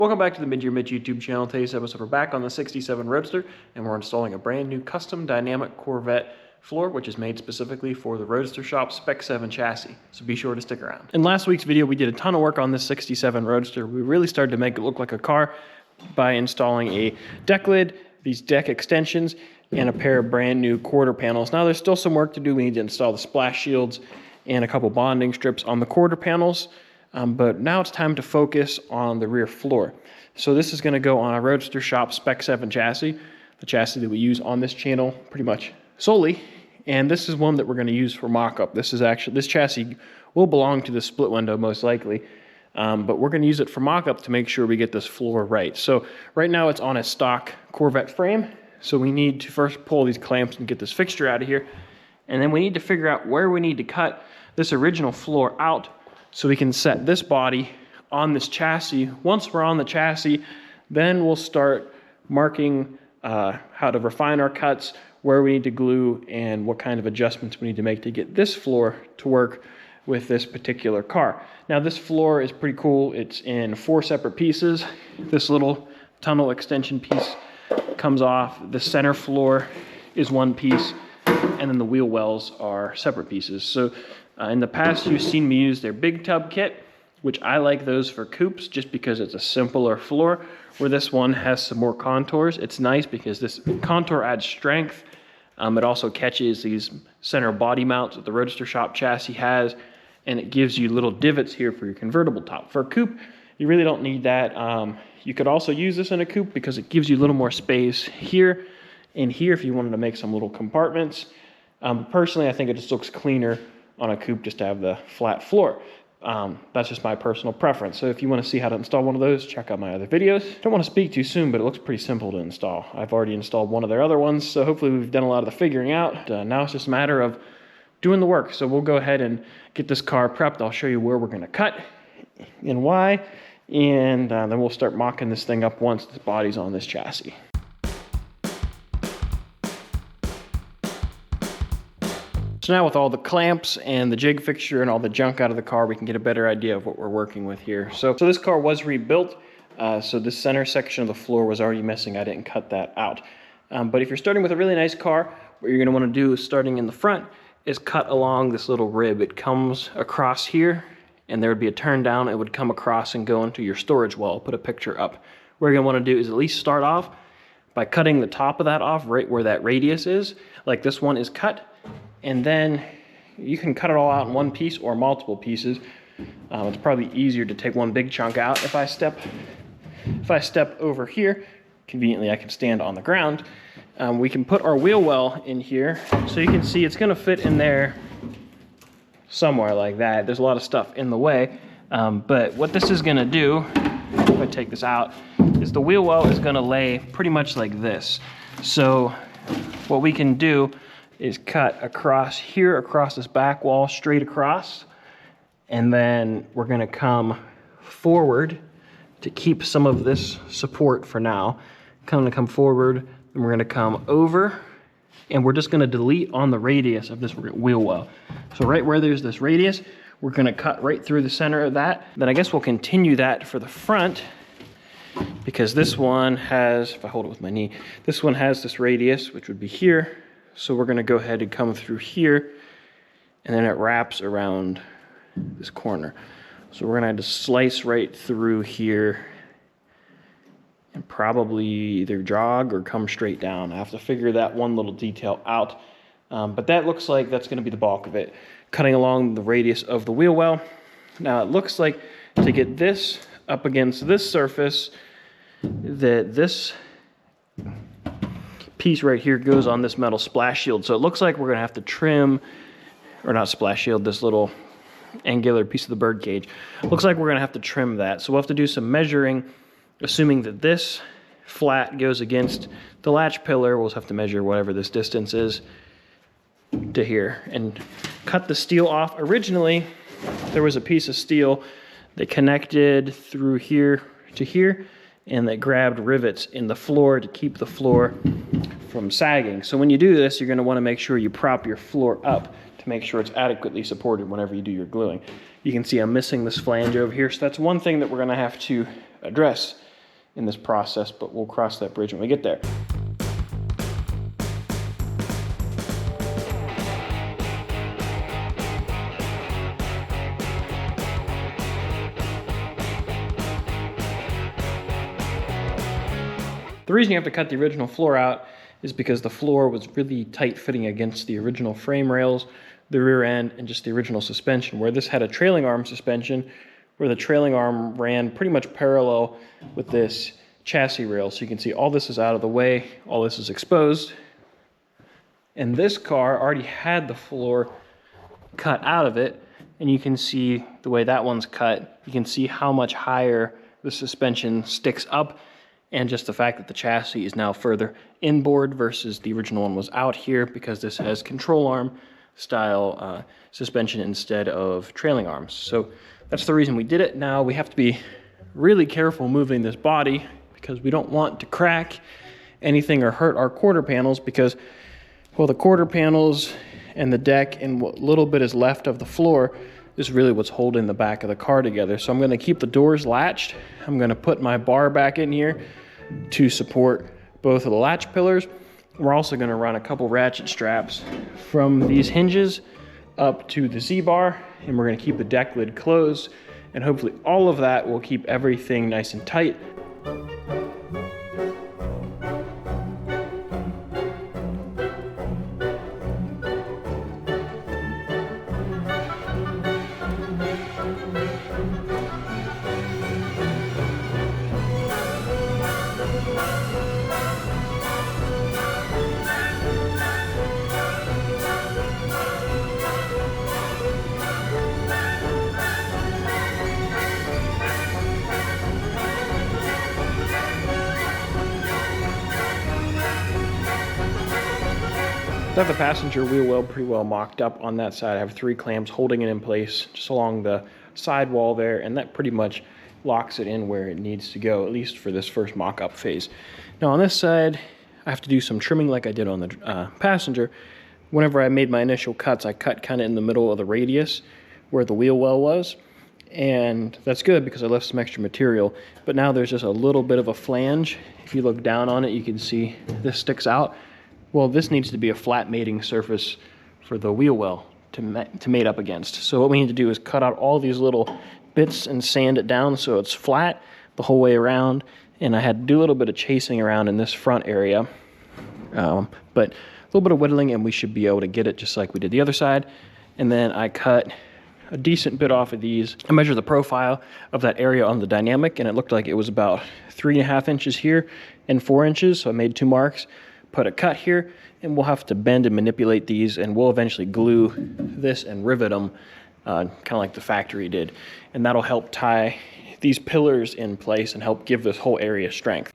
Welcome back to the Mid-Year YouTube channel. Today's episode, we're back on the 67 Roadster, and we're installing a brand new custom dynamic Corvette floor, which is made specifically for the Roadster shop Spec 7 chassis. So be sure to stick around. In last week's video, we did a ton of work on this 67 Roadster. We really started to make it look like a car by installing a deck lid, these deck extensions, and a pair of brand new quarter panels. Now there's still some work to do. We need to install the splash shields and a couple bonding strips on the quarter panels. But now it's time to focus on the rear floor. So this is going to go on a Roadster shop Spec 7 chassis, the chassis that we use on this channel pretty much solely. And this is one that we're going to use for mock-up. This chassis will belong to the split window most likely, but we're going to use it for mock-up to make sure we get this floor right. So right now it's on a stock Corvette frame. So we need to first pull these clamps and get this fixture out of here. And then we need to figure out where we need to cut this original floor out so we can set this body on this chassis. Once we're on the chassis, then we'll start marking how to refine our cuts, where we need to glue, and what kind of adjustments we need to make to get this floor to work with this particular car. Now this floor is pretty cool. It's in 4 separate pieces. This little tunnel extension piece comes off. The center floor is one piece, and then the wheel wells are separate pieces. So in the past, you've seen me use their big tub kit, which I like those for coupes just because it's a simpler floor, where this one has some more contours. It's nice because this contour adds strength. It also catches these center body mounts that the Roadster shop chassis has, and it gives you little divots here for your convertible top. For a coupe, you really don't need that. You could also use this in a coupe because it gives you a little more space here and here if you wanted to make some little compartments. Personally, I think it just looks cleaner on a coupe just to have the flat floor. That's just my personal preference. So if you want to see how to install one of those, check out my other videos. Don't want to speak too soon, but it looks pretty simple to install. I've already installed one of their other ones, so hopefully we've done a lot of the figuring out. Now it's just a matter of doing the work. So we'll go ahead and get this car prepped. I'll show you where we're going to cut and why, and then we'll start mocking this thing up once the body's on this chassis. So now with all the clamps and the jig fixture and all the junk out of the car, we can get a better idea of what we're working with here. So this car was rebuilt. So this center section of the floor was already missing. I didn't cut that out. But if you're starting with a really nice car, what you're gonna wanna do starting in the front is cut along this little rib. It comes across here, and there would be a turn down. It would come across and go into your storage wall. I'll put a picture up. What you're gonna wanna do is at least start off by cutting the top of that off right where that radius is, like this one is cut. And then you can cut it all out in one piece or multiple pieces. It's probably easier to take one big chunk out. If I step over here, conveniently I can stand on the ground. We can put our wheel well in here. So you can see it's gonna fit in there somewhere like that. There's a lot of stuff in the way. But what this is gonna do, if I take this out, is the wheel well is gonna lay pretty much like this. So what we can do is cut across here, across this back wall, straight across. And then we're gonna come forward to keep some of this support for now. Come forward, and we're gonna come over, and we're just gonna delete on the radius of this wheel well. So right where there's this radius, we're gonna cut right through the center of that. Then I guess we'll continue that for the front, because this one has, if I hold it with my knee, this one has this radius, which would be here. So we're gonna go ahead and come through here, and then it wraps around this corner. So we're gonna have to slice right through here and probably either jog or come straight down. I have to figure that one little detail out. But that looks like that's gonna be the bulk of it, cutting along the radius of the wheel well. Now it looks like to get this up against this surface, that this piece right here goes on this metal splash shield. So it looks like we're gonna have to trim, or not splash shield, this little angular piece of the bird cage. Looks like we're gonna have to trim that. So we'll have to do some measuring, assuming that this flat goes against the latch pillar. We'll just have to measure whatever this distance is to here and cut the steel off. Originally, there was a piece of steel that connected through here to here, and that grabbed rivets in the floor to keep the floor from sagging. So when you do this, you're gonna wanna make sure you prop your floor up to make sure it's adequately supported whenever you do your gluing. You can see I'm missing this flange over here, so that's one thing that we're gonna have to address. in this process, but we'll cross that bridge when we get there. The reason you have to cut the original floor out is because the floor was really tight fitting against the original frame rails, the rear end, and just the original suspension, where this had a trailing arm suspension where the trailing arm ran pretty much parallel with this chassis rail. So you can see all this is out of the way, all this is exposed. And this car already had the floor cut out of it, and you can see the way that one's cut. You can see how much higher the suspension sticks up, and just the fact that the chassis is now further inboard versus the original one was out here, because this has control arm style suspension instead of trailing arms. So that's the reason we did it. Now we have to be really careful moving this body because we don't want to crack anything or hurt our quarter panels, because, well, the quarter panels and the deck and what little bit is left of the floor is really what's holding the back of the car together. So I'm going to keep the doors latched. I'm going to put my bar back in here to support both of the latch pillars. We're also going to run a couple ratchet straps from these hinges up to the Z-bar, and we're going to keep the deck lid closed, and hopefully all of that will keep everything nice and tight. I have the passenger wheel well pretty well mocked up on that side. I have 3 clamps holding it in place just along the sidewall there, and that pretty much locks it in where it needs to go, at least for this first mock-up phase. Now on this side, I have to do some trimming like I did on the passenger. Whenever I made my initial cuts, I cut kind of in the middle of the radius where the wheel well was, and that's good because I left some extra material. But now there's just a little bit of a flange. If you look down on it, you can see this sticks out. Well, this needs to be a flat mating surface for the wheel well to mate up against. So what we need to do is cut out all these little bits and sand it down so it's flat the whole way around. And I had to do a little bit of chasing around in this front area, but a little bit of whittling and we should be able to get it just like we did the other side. And then I cut a decent bit off of these. I measured the profile of that area on the dynamic, and it looked like it was about 3.5 inches here and 4 inches. So I made 2 marks. Put a cut here, and we'll have to bend and manipulate these, and we'll eventually glue this and rivet them kind of like the factory did, and that'll help tie these pillars in place and help give this whole area strength.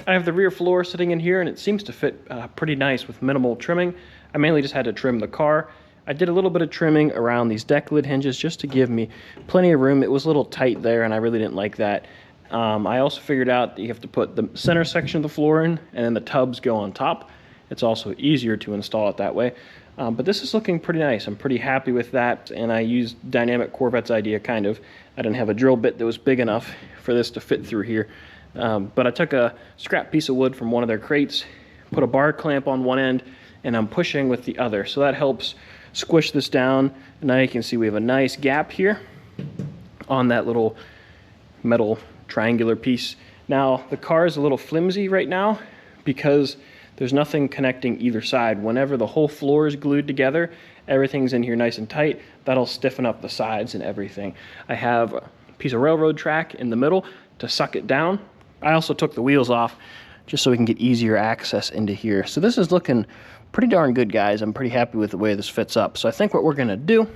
I have the rear floor sitting in here, and it seems to fit pretty nice with minimal trimming. I mainly just had to trim the car. I did a little bit of trimming around these deck lid hinges just to give me plenty of room. It was a little tight there, and I really didn't like that. I also figured out that you have to put the center section of the floor in, and then the tubs go on top. It's also easier to install it that way. But this is looking pretty nice. I'm pretty happy with that, and I used Dynamic Corvette's idea, kind of. I didn't have a drill bit that was big enough for this to fit through here. But I took a scrap piece of wood from one of their crates, put a bar clamp on one end, and I'm pushing with the other. So that helps squish this down. And now you can see we have a nice gap here on that little metal triangular piece. Now the car is a little flimsy right now because there's nothing connecting either side. Whenever the whole floor is glued together, everything's in here nice and tight. That'll stiffen up the sides and everything. I have a piece of railroad track in the middle to suck it down. I also took the wheels off just so we can get easier access into here. So this is looking pretty darn good, guys. I'm pretty happy with the way this fits up. So I think what we're gonna do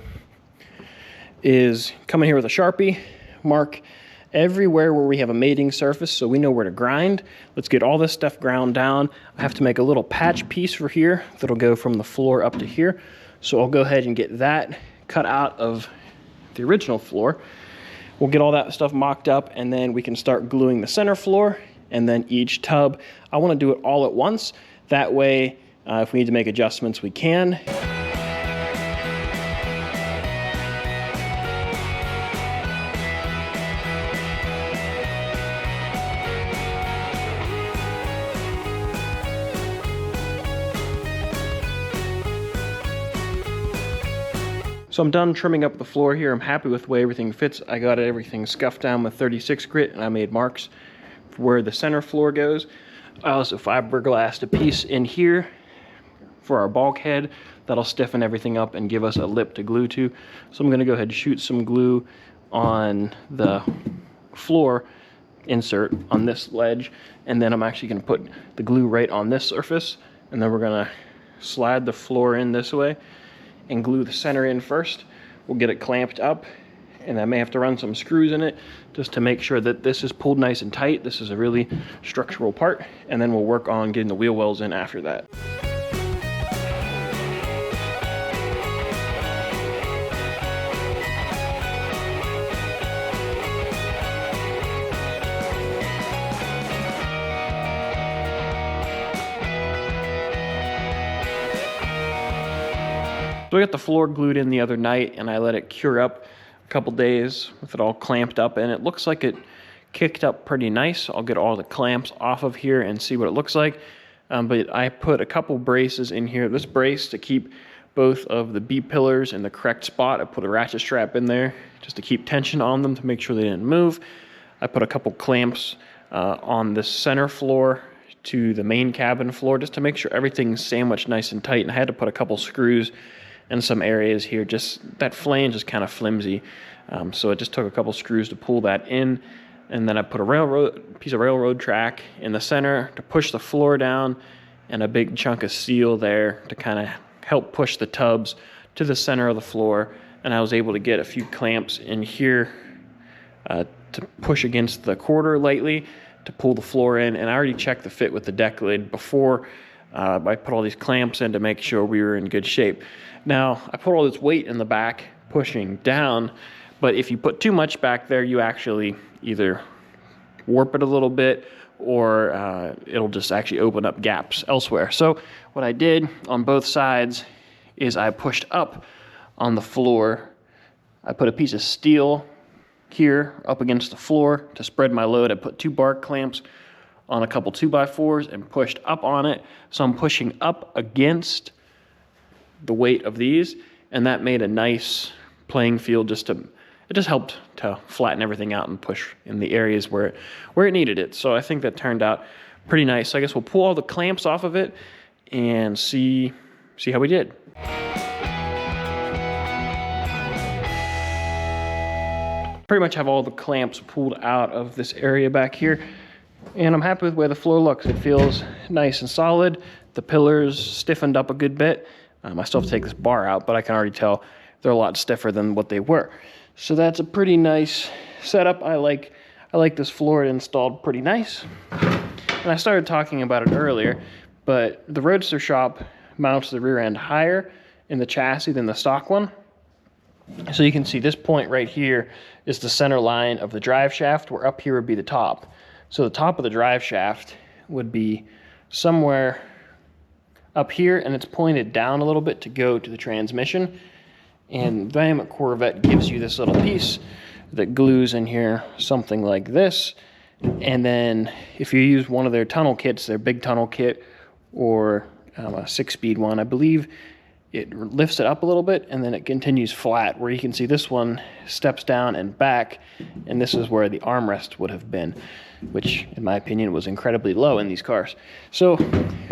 is come in here with a Sharpie, mark everywhere where we have a mating surface so we know where to grind. Let's get all this stuff ground down. I have to make a little patch piece for here that'll go from the floor up to here. So I'll go ahead and get that cut out of the original floor. We'll get all that stuff mocked up, and then we can start gluing the center floor and then each tub. I want to do it all at once. That way, if we need to make adjustments, we can. So I'm done trimming up the floor here. I'm happy with the way everything fits. I got everything scuffed down with 36 grit, and I made marks for where the center floor goes. I also fiberglassed a piece in here for our bulkhead. That'll stiffen everything up and give us a lip to glue to. So I'm gonna go ahead and shoot some glue on the floor insert on this ledge, and then I'm actually gonna put the glue right on this surface, and then we're gonna slide the floor in this way and glue the center in first. We'll get it clamped up, and I may have to run some screws in it just to make sure that this is pulled nice and tight. This is a really structural part, and then we'll work on getting the wheel wells in after that. So I got the floor glued in the other night, and I let it cure up a couple days with it all clamped up, and it looks like it kicked up pretty nice. I'll get all the clamps off of here and see what it looks like. But I put a couple braces in here. This brace to keep both of the B-pillars in the correct spot. I put a ratchet strap in there just to keep tension on them to make sure they didn't move. I put a couple clamps on the center floor to the main cabin floor just to make sure everything's sandwiched nice and tight. And I had to put a couple screws in some areas here. Just that flange is kind of flimsy, so it just took a couple screws to pull that in. And then I put a piece of railroad track in the center to push the floor down, and a big chunk of steel there to kind of help push the tubs to the center of the floor. And I was able to get a few clamps in here to push against the quarter lightly to pull the floor in. And I already checked the fit with the deck lid before I put all these clamps in to make sure we were in good shape. Now, I put all this weight in the back pushing down, but if you put too much back there, you actually either warp it a little bit, or it'll just actually open up gaps elsewhere. So what I did on both sides is I pushed up on the floor. I put a piece of steel here up against the floor to spread my load. I put 2 bark clamps on a couple 2x4s and pushed up on it. So I'm pushing up against the weight of these, and that made a nice playing field. It just helped to flatten everything out and push in the areas where it needed it. So I think that turned out pretty nice. So I guess we'll pull all the clamps off of it and see how we did. Pretty much have all the clamps pulled out of this area back here, and I'm happy with the way the floor looks. It feels nice and solid. The pillars stiffened up a good bit. I still have to take this bar out, but I can already tell they're a lot stiffer than what they were. So that's a pretty nice setup. I like this floor. It installed pretty nice. And I started talking about it earlier, but the Roadster shop mounts the rear end higher in the chassis than the stock one. So you can see this point right here is the center line of the drive shaft, where up here would be the top. So the top of the drive shaft would be somewhere up here, and it's pointed down a little bit to go to the transmission. And Dynamic Corvette gives you this little piece that glues in here, something like this. And then if you use one of their tunnel kits, their big tunnel kit, or a 6-speed one, I believe it lifts it up a little bit, and then it continues flat, where you can see this one steps down and back, and this is where the armrest would have been, which in my opinion was incredibly low in these cars. So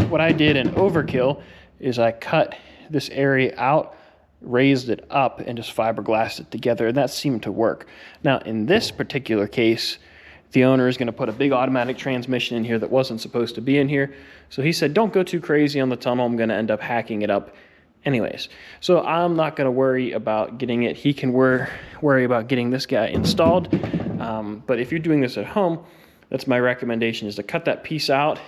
what I did in overkill is I cut this area out, raised it up, and just fiberglassed it together, and that seemed to work. Now in this particular case, the owner is going to put a big automatic transmission in here that wasn't supposed to be in here. So he said, don't go too crazy on the tunnel, I'm going to end up hacking it up anyways. So I'm not going to worry about getting it. He can worry about getting this guy installed. But if you're doing this at home, that's my recommendation, is to cut that piece out,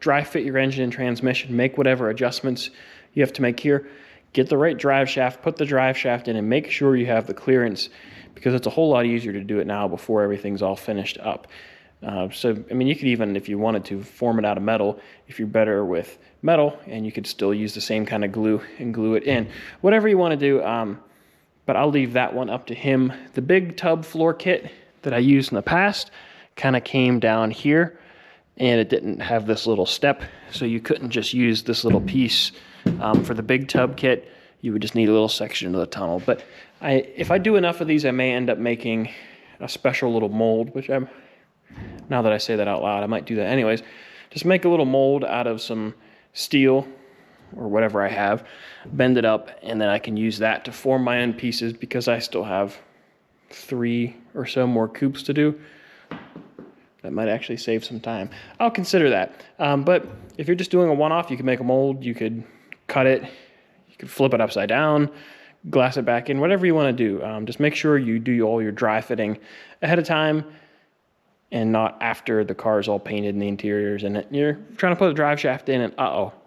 dry fit your engine and transmission, make whatever adjustments you have to make here, get the right drive shaft, put the drive shaft in, and make sure you have the clearance, because it's a whole lot easier to do it now before everything's all finished up. So, I mean, you could even, if you wanted to, form it out of metal if you're better with metal, and you could still use the same kind of glue and glue it in. Whatever you want to do, but I'll leave that one up to him. The big tub floor kit that I used in the past kind of came down here, and it didn't have this little step, so you couldn't just use this little piece for the big tub kit. you would just need a little section of the tunnel. But if I do enough of these, I may end up making a special little mold, which now that I say that out loud, I might do that anyways. Just make a little mold out of some steel or whatever I have, bend it up, and then I can use that to form my own pieces, because I still have 3 or so more coupes to do. That might actually save some time. I'll consider that. But if you're just doing a one-off, you can make a mold, you could cut it, you could flip it upside down, glass it back in, whatever you want to do. Just make sure you do all your dry fitting ahead of time and not after the car is all painted in the interiors and you're trying to put a drive shaft in and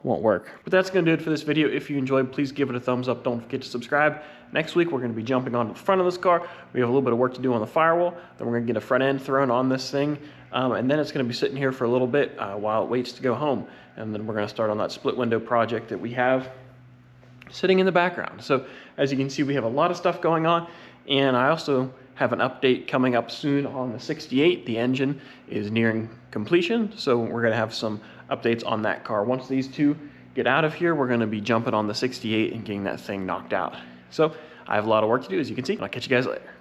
won't work. But that's going to do it for this video. If you enjoyed, please give it a thumbs up. Don't forget to subscribe. Next week, we're going to be jumping onto the front of this car. We have a little bit of work to do on the firewall. Then we're going to get a front end thrown on this thing. And then it's going to be sitting here for a little bit while it waits to go home. And then we're going to start on that split window project that we have sitting in the background. So as you can see, we have a lot of stuff going on. And I also have an update coming up soon on the 68. The engine is nearing completion, so we're going to have some updates on that car. Once these two get out of here, we're going to be jumping on the 68 and getting that thing knocked out. So I have a lot of work to do, as you can see. I'll catch you guys later.